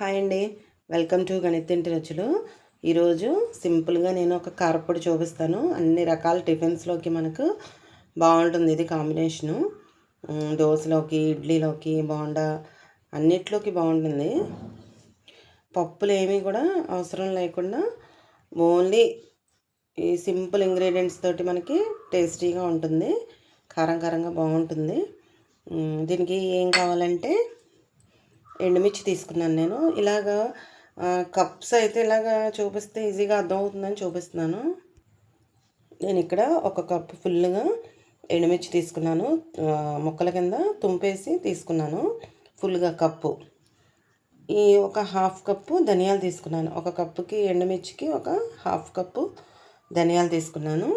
Hi అండి. Welcome to గణితింటి రుచులు. ఈరోజు సింపుల్గా నేను ఒక కారప్పొడి చూపిస్తాను. అన్ని రకాల టిఫిన్స్లోకి మనకు బాగుంటుంది ఇది కాంబినేషను. దోశలోకి, ఇడ్లీలోకి, బోండా అన్నిట్లోకి బాగుంటుంది. పప్పులు ఏమీ కూడా అవసరం లేకుండా ఓన్లీ ఈ సింపుల్ ఇంగ్రీడియంట్స్ తోటి మనకి టేస్టీగా ఉంటుంది. కారం కారంగా బాగుంటుంది. దీనికి ఏం కావాలంటే ఎండుమిర్చి తీసుకున్నాను నేను. ఇలాగా కప్స్ అయితే ఇలాగా చూపిస్తే ఈజీగా అర్థమవుతుందని చూపిస్తున్నాను. నేను ఇక్కడ ఒక కప్పు ఫుల్గా ఎండుమిర్చి తీసుకున్నాను. ముక్కల కింద తుంపేసి తీసుకున్నాను ఫుల్గా కప్పు. ఈ ఒక హాఫ్ కప్పు ధనియాలు తీసుకున్నాను. ఒక కప్పుకి ఎండుమిర్చికి ఒక హాఫ్ కప్పు ధనియాలు తీసుకున్నాను.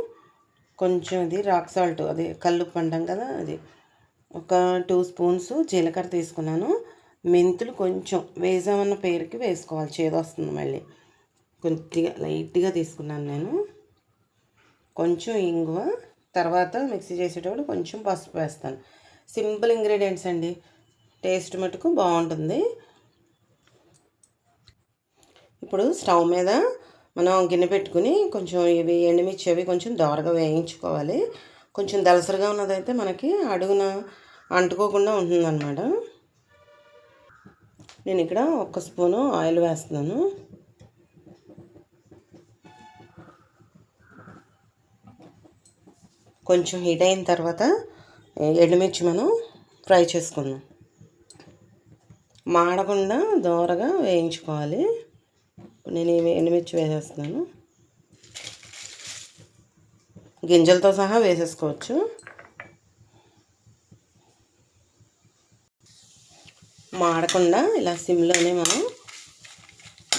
కొంచెం ఇది రాక్ సాల్ట్, అది కల్లుప్పు అంటాం కదా, అది ఒక 2 స్పూన్స్ జీలకర్ర తీసుకున్నాను. మెంతులు కొంచెం వేసామన్న పేరుకి వేసుకోవాలి, చేదొస్తుంది మళ్ళీ. కొద్దిగా లైట్గా తీసుకున్నాను నేను. కొంచెం ఇంగువ, తర్వాత మిక్సీ చేసేటప్పుడు కొంచెం పసుపు వేస్తాను. సింపుల్ ఇంగ్రీడియంట్స్ అండి, టేస్ట్ మటుకు బాగుంటుంది. ఇప్పుడు స్టవ్ మీద మనం గిన్నె పెట్టుకుని కొంచెం ఇవి ఎండుమిర్చి అవి కొంచెం దోరగా వేయించుకోవాలి. కొంచెం దలసరిగా ఉన్నదైతే మనకి అడుగున అంటుకోకుండా ఉంటుందన్నమాట. నేను ఇక్కడ 1 స్పూను ఆయిల్ వేస్తున్నాను. కొంచెం హీట్ అయిన తర్వాత ఎండుమిర్చి మనం ఫ్రై చేసుకుందాం. మాడకుండా దోరగా వేయించుకోవాలి. నేను ఎండుమిర్చి వేసేస్తున్నాను. గింజలతో సహా వేసేసుకోవచ్చు. మాడకుండా ఇలా సిమ్లోనే మనం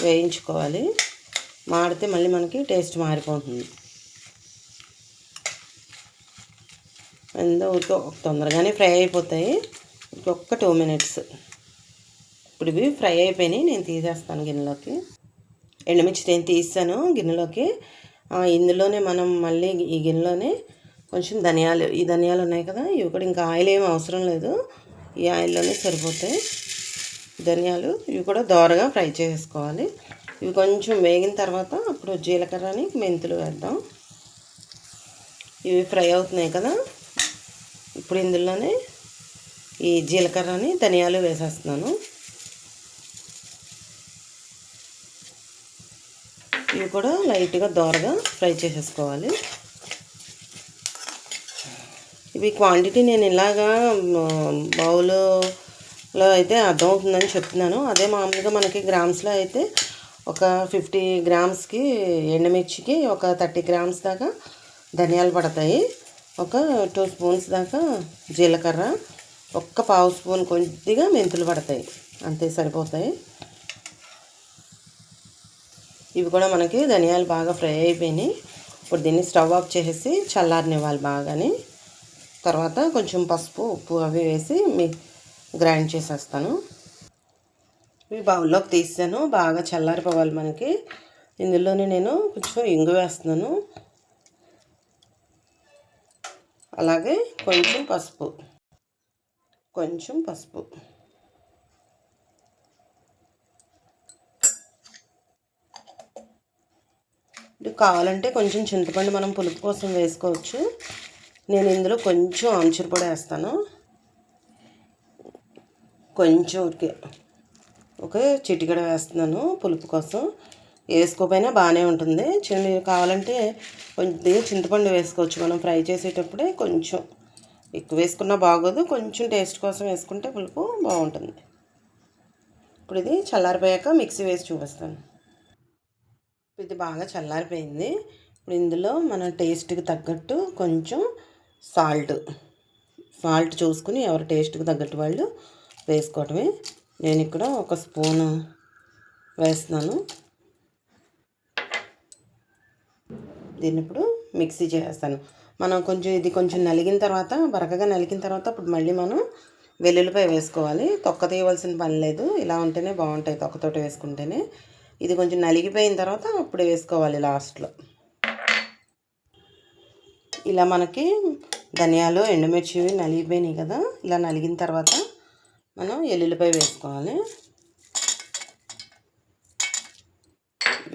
వేయించుకోవాలి. మాడితే మళ్ళీ మనకి టేస్ట్ మారిపోతుంది. ఊరికే తొందరగానే ఫ్రై అయిపోతాయి. ఒక్క 2 మినిట్స్. ఇప్పుడు ఇవి ఫ్రై అయిపోయినాయి, నేను తీసేస్తాను గిన్నెలోకి. ఎండుమిర్చి నేను తీసాను గిన్నెలోకి. ఇందులోనే మనం మళ్ళీ ఈ గిన్నెలోనే కొంచెం ధనియాలు, ఈ ధనియాలు ఉన్నాయి కదా, ఇవి కూడా ఇంకా ఆయిల్ ఏమి అవసరం లేదు, ఈ ఆయిల్లోనే సరిపోతాయి. ధనియాలు ఇవి కూడా దోరగా ఫ్రై చేసుకోవాలి. ఇవి కొంచెం వేగిన తర్వాత అప్పుడు జీలకర్రని మెంతులు వేద్దాం. ఇవి ఫ్రై అవుతున్నాయి కదా, ఇప్పుడు ఇందులోనే ఈ జీలకర్రని ధనియాలు వేసేస్తున్నాను. ఇవి కూడా లైట్గా దోరగా ఫ్రై చేసేసుకోవాలి. ఇవి క్వాంటిటీ నేను ఇలాగా బౌల్లో అయితే అర్థమవుతుందని చెప్తున్నాను. అదే మామూలుగా మనకి గ్రామ్స్లో అయితే ఒక 50 గ్రామ్స్కి ఎండుమిర్చికి ఒక 30 గ్రామ్స్ దాకా ధనియాలు పడతాయి. ఒక 2 స్పూన్స్ దాకా జీలకర్ర, ఒక్క 1/2 స్పూన్ కొద్దిగా మెంతులు పడతాయి, అంతే సరిపోతాయి. ఇవి కూడా మనకి ధనియాలు బాగా ఫ్రై అయిపోయినాయి. ఇప్పుడు దీన్ని స్టవ్ ఆఫ్ చేసేసి చల్లారనివ్వాలి బాగాని. తర్వాత కొంచెం పసుపు, ఉప్పు అవి వేసి గ్రైండ్ చేసేస్తాను. ఇవి బౌల్లోకి తీసాను, బాగా చల్లారిపోవాలి మనకి. ఇందులోనే నేను కొంచెం ఇంగు వేస్తున్నాను, అలాగే కొంచెం పసుపు. ఇది కావాలంటే కొంచెం చింతపండు మనం పులుపు కోసం వేసుకోవచ్చు. నేను ఇందులో కొంచెం ఆమ్చూర్ పొడి వేస్తాను, కొంచెం ఒక చిటికెడ వేస్తున్నాను పులుపు కోసం. వేసుకోపోయినా బాగానే ఉంటుంది. మీరు కావాలంటే కొద్దిగా చింతపండు వేసుకోవచ్చు. మనం ఫ్రై చేసేటప్పుడే కొంచెం ఎక్కువ వేసుకున్నా బాగోదు, కొంచెం టేస్ట్ కోసం వేసుకుంటే పులుపు బాగుంటుంది. ఇప్పుడు ఇది చల్లారిపోయాక మిక్సీ వేసి చూపిస్తాను. ఇది బాగా చల్లారిపోయింది. ఇప్పుడు ఇందులో మన టేస్ట్కి తగ్గట్టు కొంచెం సాల్ట్ చూసుకుని ఎవరి టేస్ట్కి తగ్గట్టు వాళ్ళు వేసుకోవటమే. నేను ఇక్కడ 1 స్పూను వేస్తున్నాను. దీన్ని ఇప్పుడు మిక్సీ చేస్తాను. మనం ఇది కొంచెం నలిగిన తర్వాత, బరకగా నలిగిన తర్వాత అప్పుడు మళ్ళీ మనం వెల్లుల్లిపాయ వేసుకోవాలి. తొక్క తీయవలసిన పని లేదు, ఇలా ఉంటేనే బాగుంటాయి, తొక్కతోటి వేసుకుంటేనే. ఇది కొంచెం నలిగిపోయిన తర్వాత అప్పుడు వేసుకోవాలి లాస్ట్లో. ఇలా మనకి ధనియాలు, ఎండుమిర్చి నలిగిపోయినాయి కదా, ఇలా నలిగిన తర్వాత మనం ఎల్లుల్లిపాయ వేసుకోవాలి.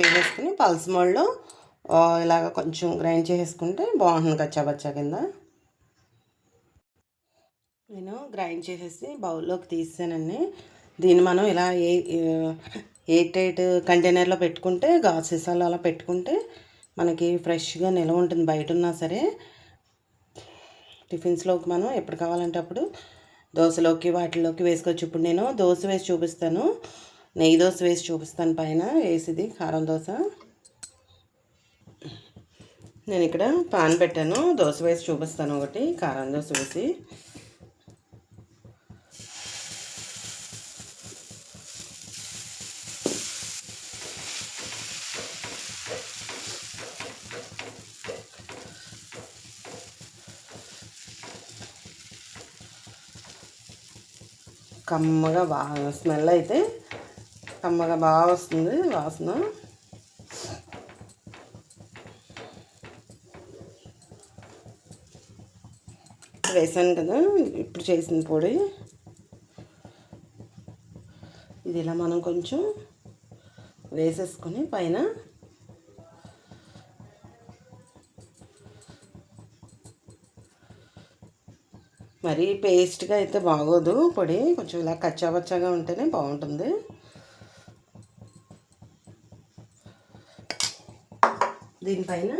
వేసేసుకుని పల్స్ మోడ్లో ఇలాగ కొంచెం గ్రైండ్ చేసేసుకుంటే బాగుంటుంది కచ్చాబచ్చా కింద. నేను గ్రైండ్ చేసేసి బౌల్లోకి తీసానండి. దీన్ని మనం ఇలా ఎయిర్ టైట్ కంటైనర్లో పెట్టుకుంటే గాజు సీసాలో అలా పెట్టుకుంటే మనకి ఫ్రెష్గా నిల్వ ఉంటుంది. బయట ఉన్నా సరే టిఫిన్స్లోకి మనం ఎప్పుడు కావాలంటే అప్పుడు దోశలోకి వాటిలోకి వేసుకోవచ్చు. ఇప్పుడు నేను దోశ వేసి చూపిస్తాను, నెయ్యి దోశ వేసి చూపిస్తాను. పైన వేసిది కారం దోశ. నేను ఇక్కడ పాన్ పెట్టాను, దోశ వేసి చూపిస్తాను. ఒకటి కారం దోశ వేసి కమ్మగా బాగా స్మెల్ అయితే కమ్మగా బాగా వస్తుంది వాసన. వేసాను కదా ఇప్పుడు చేసిన పొడి, ఇది ఇలా మనం కొంచెం వేసేసుకొని పైన మరీ పేస్ట్గా అయితే బాగోదు పొడి, కొంచెం ఇలా కచ్చాబచ్చాగా ఉంటేనే బాగుంటుంది. దీనిపైన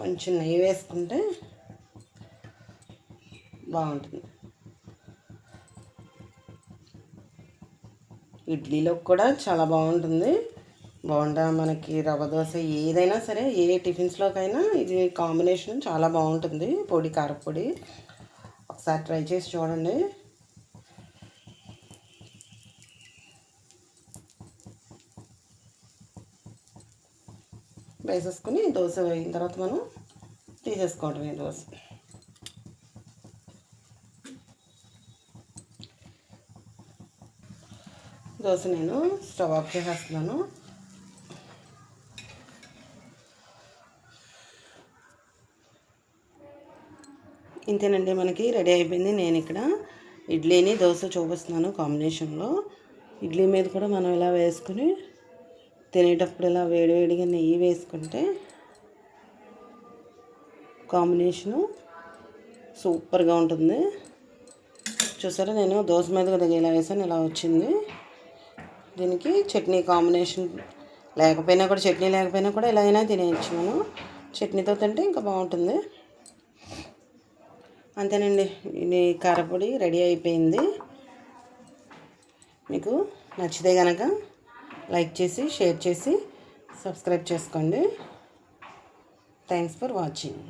కొంచెం నెయ్యి వేసుకుంటే బాగుంటుంది. ఇడ్లీలోకి కూడా చాలా బాగుంటుంది. బోండా, మనకి రవ్వ దోశ, ఏదైనా సరే ఏ టిఫిన్స్లోకైనా ఇది కాంబినేషన్ చాలా బాగుంటుంది. పొడి, కారపొడి ఒకసారి ట్రై చేసి చూడండి. వేసేసుకుని దోశ వేయిన తర్వాత మనం తీసేసుకోవడమే దోశ. దోశ నేను స్టవ్ ఆఫ్ చేసేస్తున్నాను. ఇంతేనండి, మనకి రెడీ అయిపోయింది. నేను ఇక్కడ ఇడ్లీని దోశ చూపిస్తున్నాను కాంబినేషన్లో. ఇడ్లీ మీద కూడా మనం ఇలా వేసుకుని తినేటప్పుడు ఇలా వేడివేడిగా నెయ్యి వేసుకుంటే కాంబినేషను సూపర్గా ఉంటుంది. చూసారా, నేను దోశ మీద కూడా ఇలా వేసాను, ఇలా వచ్చింది. దీనికి చట్నీ కాంబినేషన్ లేకపోయినా కూడా, చట్నీ లేకపోయినా కూడా ఇలా అయినా తినేయచ్చు మనం. చట్నీతో తింటే ఇంకా బాగుంటుంది. అంతేనండి, ఇది కారపొడి రెడీ అయిపోయింది. మీకు నచ్చితే కనుక లైక్ చేసి, షేర్ చేసి, సబ్స్క్రైబ్ చేసుకోండి. Thanks for watching.